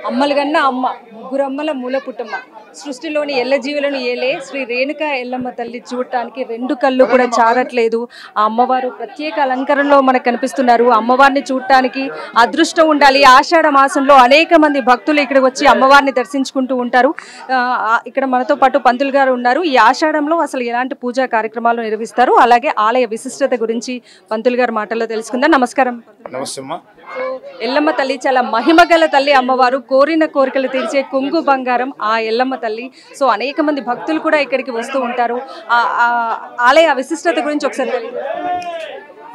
అమ్మలగన్న అమ్మ ముగ్గురమ్మల మూల పుట్టమ్మ సృష్టిలోని ఎల్ల జీవులను ఏలే శ్రీ రేణుకా ఎల్లమ్మ తల్లి చూడటానికి రెండు కళ్ళు కూడా చారట్లేదు. ఆ అమ్మవారు ప్రత్యేక అలంకరణలో మనకు కనిపిస్తున్నారు. అమ్మవారిని చూడటానికి అదృష్టం ఉండాలి. ఆషాఢ మాసంలో అనేక మంది భక్తులు ఇక్కడికి వచ్చి అమ్మవారిని దర్శించుకుంటూ ఉంటారు. ఇక్కడ మనతో పాటు పంతులు గారు ఉన్నారు. ఈ ఆషాఢంలో అసలు ఎలాంటి పూజా కార్యక్రమాలు నిర్వహిస్తారు, అలాగే ఆలయ విశిష్టత గురించి పంతులు గారి మాటల్లో తెలుసుకుందాం. నమస్కారం. నమస్తే అమ్మా. ఎల్లమ్మ తల్లి చాలా మహిమగల తల్లి. అమ్మవారు కోరిన కోరికలు తీర్చే కొంగు బంగారం ఆ ఎల్లమ్మ తల్లి. సో అనేక మంది భక్తులు కూడా ఇక్కడికి వస్తూ ఉంటారు. ఆలయ విశిష్టత గురించి ఒకసారి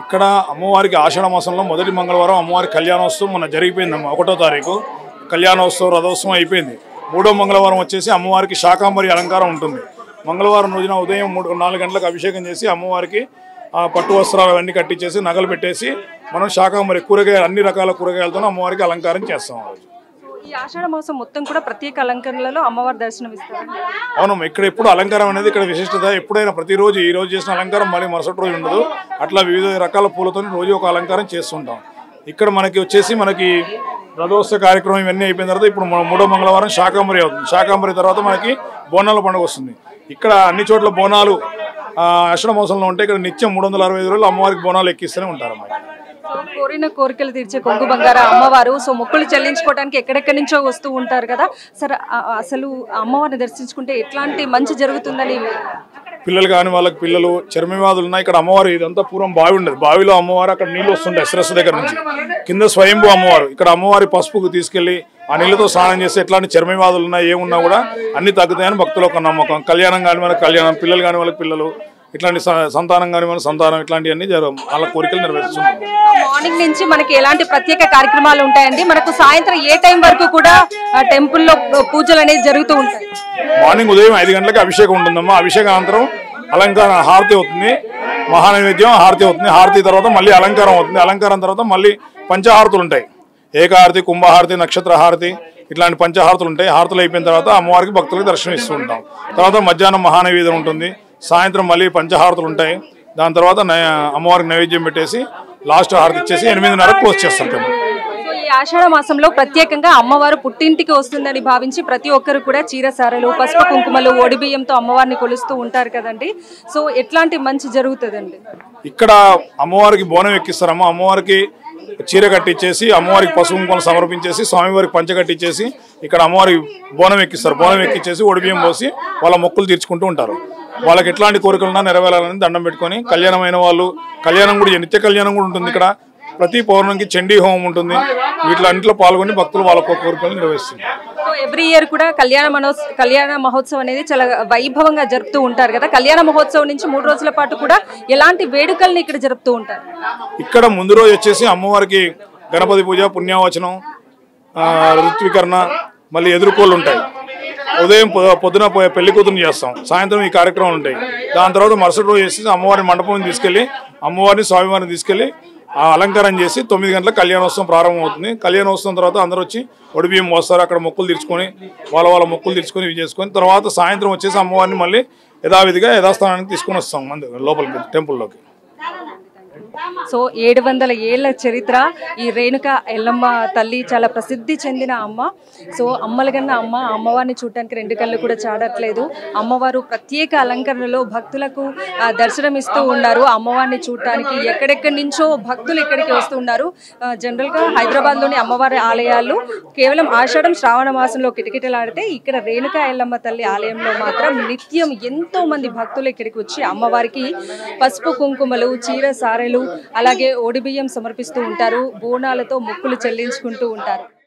ఇక్కడ అమ్మవారికి ఆషాఢ మాసంలో మొదటి మంగళవారం అమ్మవారి కళ్యాణోత్సవం మొన్న జరిగిపోయిందమ్మా. 1వ తారీఖు కళ్యాణోత్సవం రథోత్సవం అయిపోయింది. 3వ మంగళవారం వచ్చేసి అమ్మవారికి శాకాంబరి అలంకారం ఉంటుంది. మంగళవారం రోజున ఉదయం 4 గంటలకు అభిషేకం చేసి అమ్మవారికి పట్టు వస్త్రాలు అవన్నీ కట్టించేసి నగలు పెట్టేసి మనం శాకాంబరి కూరగాయలు అన్ని రకాల కూరగాయలతో అమ్మవారికి అలంకారం చేస్తాం. ఈ ఆషాఢ మాసం మొత్తం కూడా ప్రత్యేక అలంకరణలలో అమ్మవారి దర్శనం ఇస్తారు. అవునమ్మా. ఇక్కడ ఎప్పుడు అలంకారం అనేది ఇక్కడ విశిష్టత. ఎప్పుడైనా ప్రతిరోజు ఈ రోజు చేసిన అలంకారం మళ్ళీ మరుసటి రోజు ఉండదు. అట్లా వివిధ రకాల పూలతో రోజు ఒక అలంకారం చేస్తుంటాం. ఇక్కడ మనకి వచ్చేసి మనకి రథోత్సవ కార్యక్రమం ఇవన్నీ అయిపోయిన తర్వాత ఇప్పుడు 3వ మంగళవారం శాకాంబరి అవుతుంది. శాకాంబరి తర్వాత మనకి బోనాల పండుగ వస్తుంది. ఇక్కడ అన్ని చోట్ల బోనాలు ఆషాఢ మాసంలో ఉంటే ఇక్కడ నిత్యం 365 రోజులు అమ్మవారికి బోనాలు ఎక్కిస్తూనే ఉంటారమ్మా. కోరిన కోరికలు తీర్చే కొంగు బంగార అమ్మవారు. సో మొక్కులు చెల్లించుకోవడానికి ఎక్కడెక్కడి నుంచో వస్తూ ఉంటారు కదా సార్. అసలు అమ్మవారిని దర్శించుకుంటే ఎట్లాంటి మంచి జరుగుతుందని పిల్లలు కాని వాళ్ళకి పిల్లలు చర్మవ్యాధులు ఉన్నాయి. ఇక్కడ అమ్మవారు ఇదంతా పూర్వం బావి ఉండదు. బావిలో అమ్మవారు అక్కడ నీళ్ళు వస్తుంటాయి శిరస్సు దగ్గర నుంచి. కింద స్వయంభూ అమ్మవారు. ఇక్కడ అమ్మవారి పసుపుకు తీసుకెళ్లి ఆ నీళ్ళతో స్నానం చేస్తే ఎట్లాంటి చర్మవ్యాధులు ఉన్నాయి ఏమున్నా కూడా అన్ని తగ్గుతాయని భక్తులు ఒక నమ్మకం. కళ్యాణం కాని వాళ్ళకి కళ్యాణం, పిల్లలు కాని వాళ్ళకి పిల్లలు, ఇట్లాంటి సంతానం కాని వాళ్ళ సంతానం, ఇట్లాంటివన్నీ వాళ్ళ కోరికలు నెరవేరుస్తున్నారు. మార్నింగ్ నుంచి మనకి ఎలాంటి ప్రత్యేక కార్యక్రమాలు ఉంటాయండి? మనకు సాయంత్రం ఏ టైం వరకు కూడా టెంపుల్లో పూజలు అనేది జరుగుతూ ఉంటాయి? మార్నింగ్ ఉదయం 5 గంటలకు అభిషేకం ఉంటుందమ్మా. అభిషేకానంతరం అలంకారం హారతి అవుతుంది. మహానైవేద్యం హారతి అవుతుంది. హారతి తర్వాత మళ్ళీ అలంకారం అవుతుంది. అలంకారం తర్వాత మళ్ళీ పంచహారతులు ఉంటాయి. ఏకహారతి, కుంభహారతి, నక్షత్ర హారతి, ఇట్లాంటి పంచహారతులు ఉంటాయి. హారతులు అయిపోయిన తర్వాత అమ్మవారికి భక్తులకు దర్శనం ఇస్తూ ఉంటాం. తర్వాత మధ్యాహ్నం మహానైవేద్యం ఉంటుంది. సాయంత్రం మళ్ళీ పంచహారతులు ఉంటాయి. దాని తర్వాత అమ్మవారికి నైవేద్యం పెట్టేసి లాస్ట్ హారతి ఇచ్చేసి 8:30 క్లోజ్ చేస్తాం. ఈ ఆషాఢ మాసంలో ప్రత్యేకంగా అమ్మవారు పుట్టింటికి వస్తుందని భావించి ప్రతి ఒక్కరు కూడా చీరసారలు, పసుపు కుంకుమలు, ఒడిబియ్యంతో అమ్మవారిని కొలుస్తూ ఉంటారు కదండి. సో ఎట్లాంటి మంచి జరుగుతుందండి? ఇక్కడ అమ్మవారికి బోనం ఎక్కిస్తారమ్మా. అమ్మవారికి చీర కట్టించేసి అమ్మవారికి పసుపు కుంకుమలు సమర్పించేసి స్వామివారికి పంచ కట్టించేసి ఇక్కడ అమ్మవారికి బోనం ఎక్కిస్తారు. బోనం ఎక్కించేసి ఒడిబియ్యం పోసి వాళ్ళ మొక్కులు తీర్చుకుంటూ ఉంటారు. వాళ్ళకి ఎట్లాంటి కోరికలున్నా నెరవేరాలని దండం పెట్టుకొని కళ్యాణమైన వాళ్ళు కళ్యాణం కూడా నిత్య కళ్యాణం కూడా ఉంటుంది. ఇక్కడ ప్రతి పౌర్ణమికి చండీ హోమం ఉంటుంది. వీటిలో పాల్గొని భక్తులు వాళ్ళ కోరికలు నిర్వహిస్తున్నారు. ఎవ్రీ ఇయర్ కూడా కళ్యాణ మహోత్సవం అనేది చాలా వైభవంగా జరుపుతూ ఉంటారు కదా. కళ్యాణ మహోత్సవం నుంచి 3 రోజుల పాటు కూడా ఎలాంటి వేడుకల్ని ఇక్కడ జరుపుతూ ఉంటారు? ఇక్కడ ముందు రోజు వచ్చేసి అమ్మవారికి గణపతి పూజ, పుణ్యావచనం, ఋత్వీకరణ, మళ్ళీ ఎదుర్కోళ్ళు ఉంటాయి. ఉదయం పొద్దున పెళ్లి కూతురు చేస్తాం. సాయంత్రం ఈ కార్యక్రమాలు ఉంటాయి. దాని తర్వాత మరుసటి రోజు చేసి అమ్మవారి మండపం తీసుకెళ్లి అమ్మవారిని స్వామివారిని తీసుకెళ్లి అలంకారం చేసి 9 గంటలకు కళ్యాణోత్సవం ప్రారంభమవుతుంది. కళ్యాణోత్సవం తర్వాత అందరూ వచ్చి ఒడిబియ్యం మోస్తారు. అక్కడ మొక్కులు తీర్చుకొని వాళ్ళ మొక్కులు తీర్చుకొని ఇవి చేసుకొని తర్వాత సాయంత్రం వచ్చేసి అమ్మవారిని మళ్ళీ యథావిధిగా యథాస్థానానికి తీసుకొని వస్తాం లోపలికి టెంపుల్లోకి. సో 700 ఏళ్ల చరిత్ర ఈ రేణుక ఎల్లమ్మ తల్లి. చాలా ప్రసిద్ధి చెందిన అమ్మ. సో అమ్మలగన్న అమ్మ. అమ్మవారిని చూడటానికి రెండు కళ్ళు కూడా చాడట్లేదు. అమ్మవారు ప్రత్యేక అలంకరణలో భక్తులకు దర్శనమిస్తూ ఉన్నారు. అమ్మవారిని చూడటానికి ఎక్కడెక్కడి నుంచో భక్తులు ఇక్కడికి వస్తూ ఉన్నారు. జనరల్గా హైదరాబాద్లోని అమ్మవారి ఆలయాలు కేవలం ఆషాఢం శ్రావణ మాసంలో కిటకిటలాడితే ఇక్కడ రేణుక ఎల్లమ్మ తల్లి ఆలయంలో మాత్రం నిత్యం ఎంతో మంది భక్తులు ఇక్కడికి వచ్చి అమ్మవారికి పసుపు కుంకుమలు, చీర సారెలు, అలాగే ఒడిబియ్యం సమర్పిస్తూ ఉంటారు. బోనాలతో మొక్కులు చెల్లించుకుంటూ ఉంటారు.